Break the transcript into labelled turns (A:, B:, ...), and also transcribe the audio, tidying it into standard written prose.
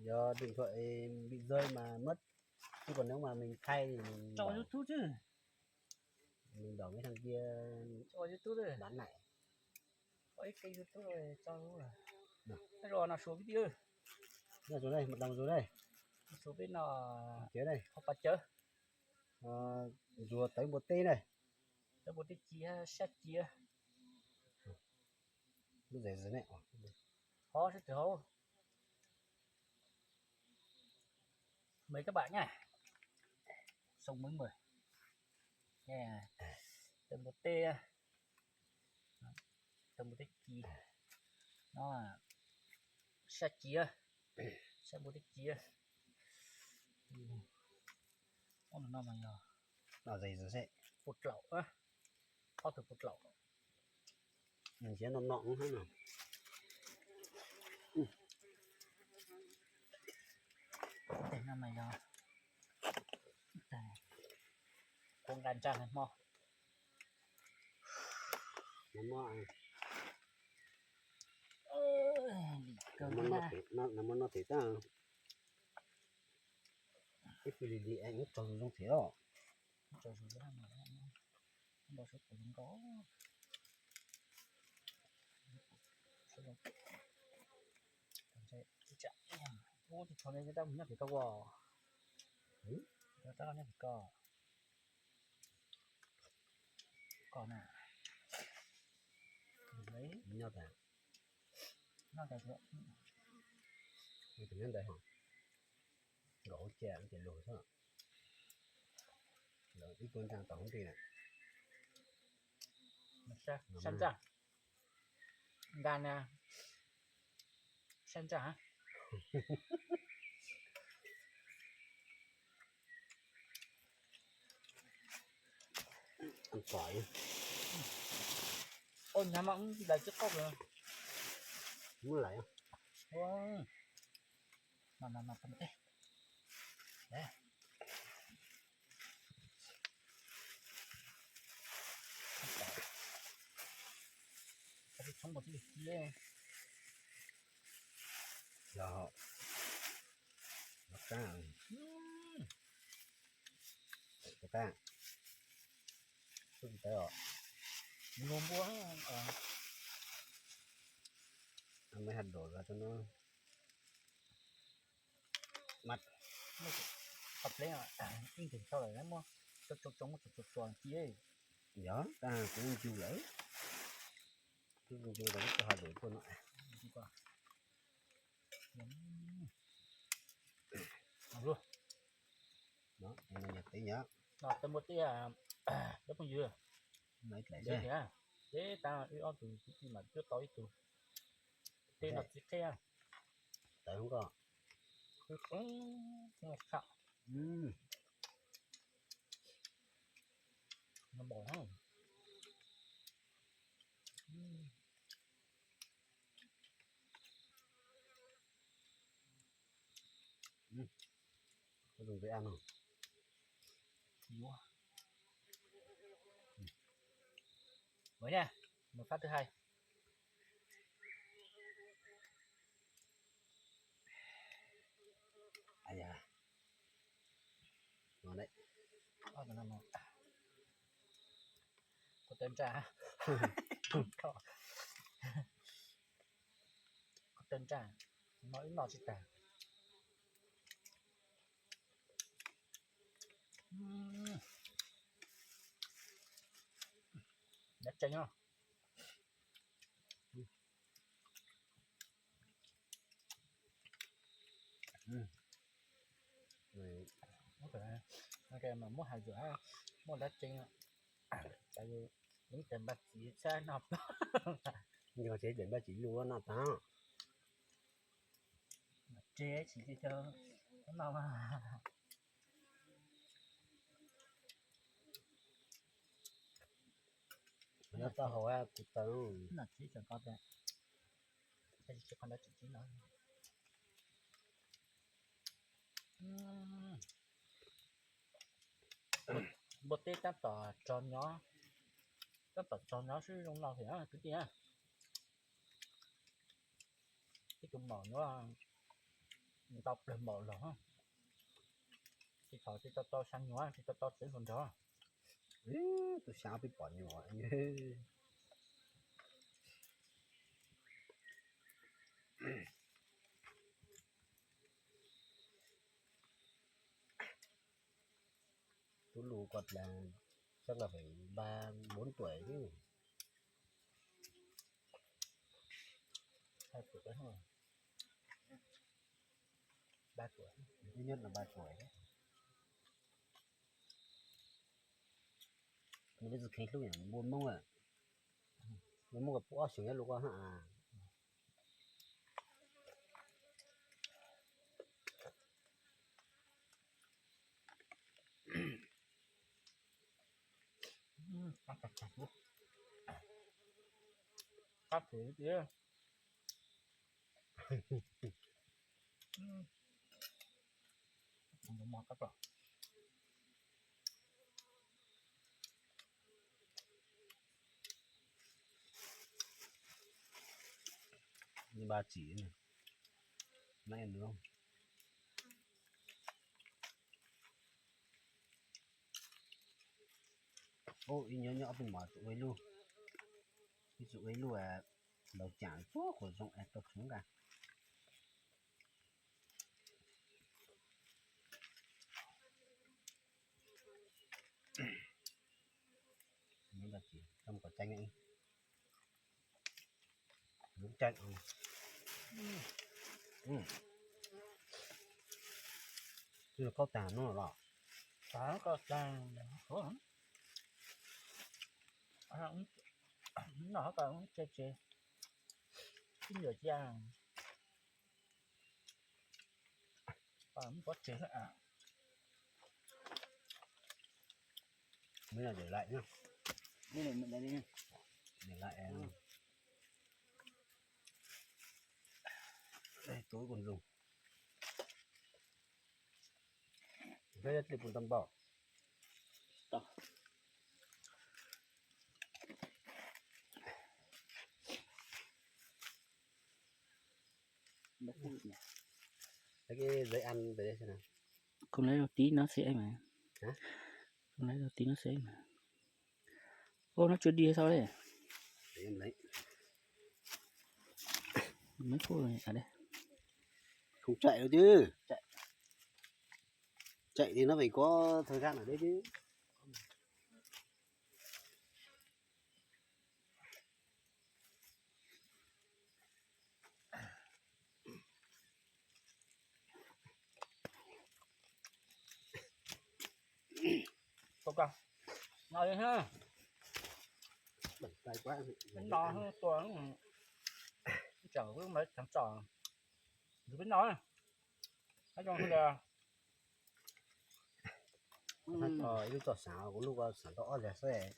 A: do điện thoại bị rơi mà mất, chứ còn nếu mà mình thay thì mình
B: cho
A: bảo
B: YouTube chứ,
A: mình bảo mấy thằng kia
B: cho YouTube rồi,
A: bán lại.
B: có cái kênh YouTube rồi cho luôn rồi.
A: Nào.
B: Thế rồi nào xuống video,
A: Nó xuống đây, một đồng xuống đây,
B: số bên nào
A: phía đây,
B: học bắt chớ,
A: rùa tới một tí này,
B: cho một cái chia set chia,
A: nó rẻ rẻ này,
B: khó sẽ thấu. Mấy các bạn nha, xong mới mời, nha, tầm một tê, tầm một tê chia, nó là set chia, set một tê chia, nó mà nhờ,
A: nó rẻ rẻ,
B: bột lẩu á, kho thử bột lẩu.
A: mình sẽ nọn nọn hết nào.
B: Để nó mày nhờ, con đàn trang này mò.
A: Nó thế ta cái gì đi anh cũng trồng trong thế đó
B: Trời ơi, cái này nó bao số cũng có. Ô thì thằng này người ta muốn nhặt cái câu à? Người ta nhặt cái câu. Còn à? Đấy.
A: nhau ta.
B: Nó cái nữa.
A: Mình tự nhiên đây hả? Gỗ chè nó chỉ lùi thôi. Rồi ít con trang tổng gì này.
B: Săn ra. Gan nè. Săn ra hả?
A: Ăn tỏi.
B: Ôi nhà mà cũng đầy chiếc cốc rồi.
A: Muốn lại không?
B: Ôi. Mà cầm đây. Đấy. Cái trong một cái kia.
A: Rồi. Nó ta. Cái ta. Cái rồi.
B: Ngon quá.
A: Ăn mấy hạt đổ ra cho nó mặt.
B: Hợp lấy à? In thì sau này lắm mua. Chụp toàn kia.
A: Đó, ta cũng chưa lấy. Chứ chưa lấy cho hạt đổ cho nó.
B: Đi qua. Luôn.
A: Đó, anh nhặt tí nhá.
B: Đó, tao một tí à, đất con dừa.
A: Mấy cái
B: Đấy
A: này.
B: nhá. Thế ta đi on từ cái mà trước tối từ. Thế nó chỉ thế à.
A: Tại không có.
B: Không sợ. Nó bỏ không?
A: Có dùng để ăn không?
B: Nhiều à. Mới nha. Một phát thứ hai.
A: À dạ. Ngon đấy.
B: Có tên trà. Có tên trà. Nói nó chỉ trà. Đẹp chanh không?
A: Rồi.
B: Ok mà mua hạt dừa mua đất chanh tại vì những tiền bạc chỉ xa nộp.
A: Nhưng mà sẽ đến ba chỉ luôn nó ta.
B: Chế chỉ cho nó mà
A: Nó ta hỏi cụ tao.
B: là chỉ cho con đây. Đây cho con đã chỉ nó. Một tí ta tỏ tròn nhỏ. Ta tỏ tròn nhỏ sử dụng nào thì nó cứ kia. Cái cũng mỏ nó đọc được một rồi ha thì thọ thì to sang nhóa thì to tới phần đó
A: tôi sao bị bỏ nhỏ tôi lù quật là chắc là phải 3-4 tuổi chứ.
B: 2 tuổi thôi 3 tuổi
A: Thứ nhất là 3 tuổi đấy. Mà bây giờ khi lúc này buồn mông à, buồn mông gặp bố sướng lúc đó hả.
B: cắt thì kia không có món cắt rồi
A: Như ba chỉ này nãy em nữa không. Ô ý nhớ nhỏ từng mở tụi ấy luôn, ví dụ ấy luôn à đầu chản phố của dòng tập xuống cả. Như ba chỉ không có chanh ấy đúng chanh. Chưa có tàn nó là
B: sáng có sang có nó còn chê cái người cha còn có chê à
A: mới là để lại nhá,
B: cái này mình đây đi
A: để lại đây tối còn dùng cái đất thì cũng tâm bỏ cái giấy ăn về đây xem nào.
B: không lấy đâu tí nó sẽ mà
A: Hả?
B: không lấy đâu tí nó sẽ mà ô nó chưa đi hay sao đấy
A: Để em lấy.
B: mấy cô này ở đây
A: Không chạy đâu chứ, chạy thì nó phải có thời gian ở đây chứ.
B: không cần nói đi ha
A: Bẩn tay quá
B: bánh đo hơn tôi chở với mấy thằng tròn rồi bánh nói nói chung là
A: lúc tỏ xào của lúc xào tỏ là sẽ